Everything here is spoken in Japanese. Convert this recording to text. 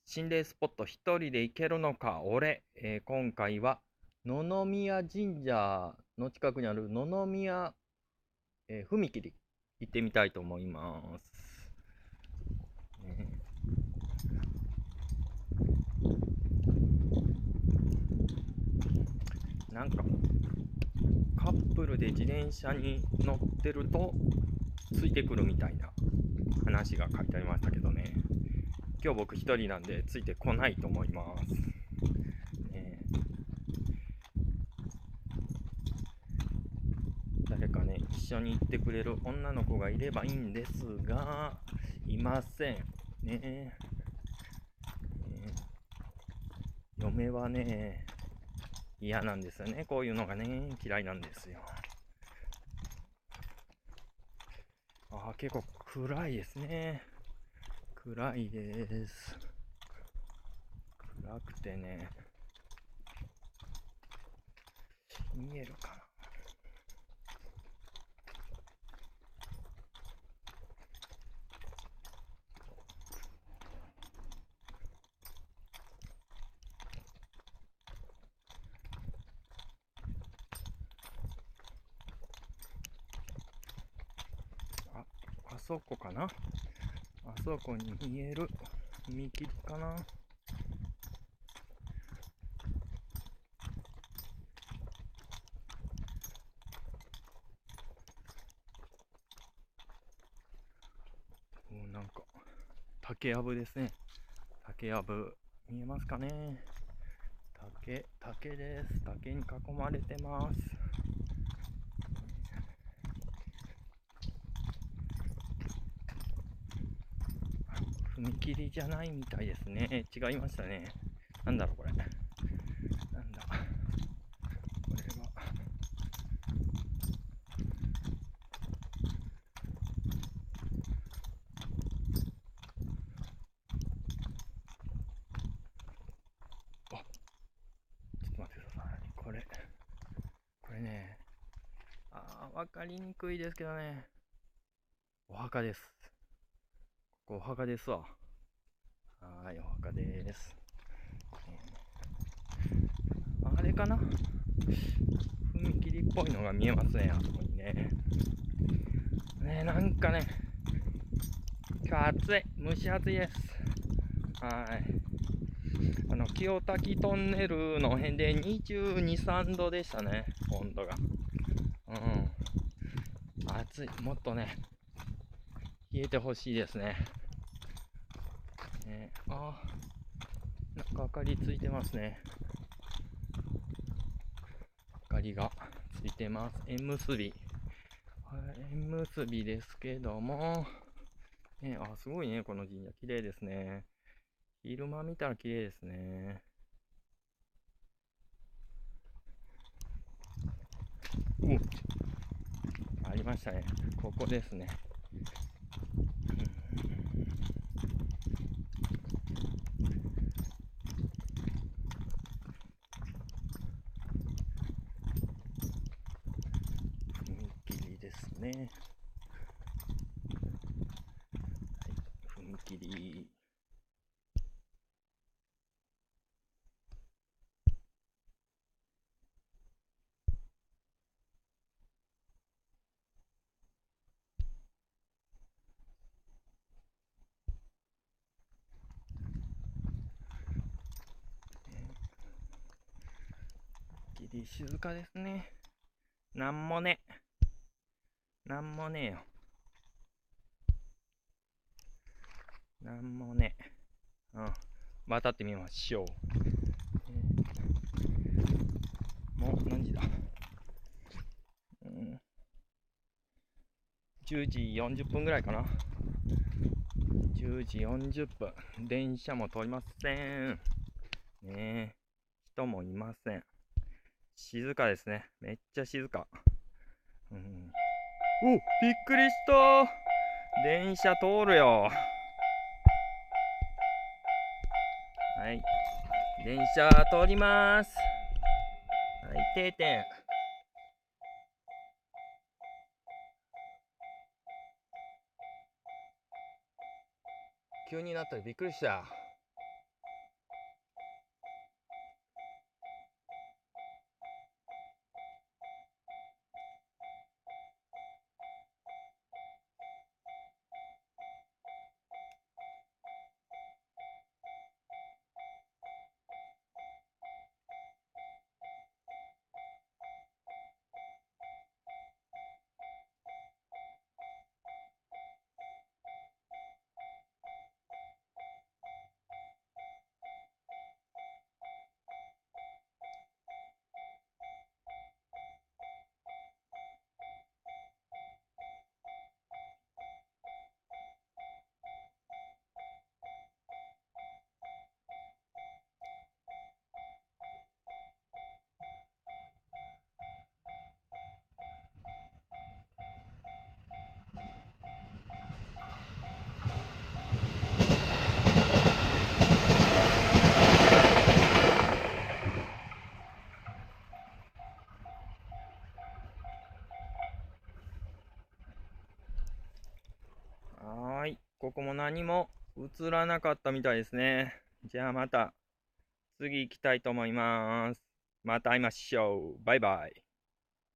心霊スポット一人で行けるのか、俺。今回は野々宮神社の近くにある野々宮、踏切行ってみたいと思います。なんかカップルで自転車に乗ってるとついてくるみたいな話が書いてありましたけどね。今日僕一人なんでついてこないと思います。誰かね、一緒に行ってくれる女の子がいればいいんですが、いません。ね。嫁はね、嫌なんですよね。こういうのがね、嫌いなんですよ。結構暗いですね。暗いです。暗くてね、見えるかな。あそこかな。あそこに見える踏切かな。なんか竹やぶですね。竹やぶ見えますかね。竹です。竹に囲まれてます。踏切じゃないみたいですね。違いましたね。なんだろうこれ。なんだこれは。ちょっと待ってください。これね、わかりにくいですけどね。お墓です。ここお墓ですわ。はい、お墓です。あれかな、踏切っぽいのが見えますね、あそこにね。なんかね、今日暑い、蒸し暑いです。はい。清滝トンネルの辺で22、3度でしたね、温度が。暑い、もっとね、冷えてほしいですね。なんか明かりついてますね。明かりがついてます。縁結び。縁結びですけども、すごいね、この神社。綺麗ですね。昼間見たら綺麗ですね。ありましたね。ここですね。踏切ですね。踏切。静かですね。なんもねえよ。なんもねえ。渡ってみましょう。もう何時だ。10時40分ぐらいかな。10時40分。電車も通りません。人もいません。静かですね。めっちゃ静か。びっくりした。電車通るよ。はい。電車通ります。はい、定点。急になったらびっくりした。はーい、ここも何も映らなかったみたいですね。じゃあまた次行きたいと思います。また会いましょう。バイバイ。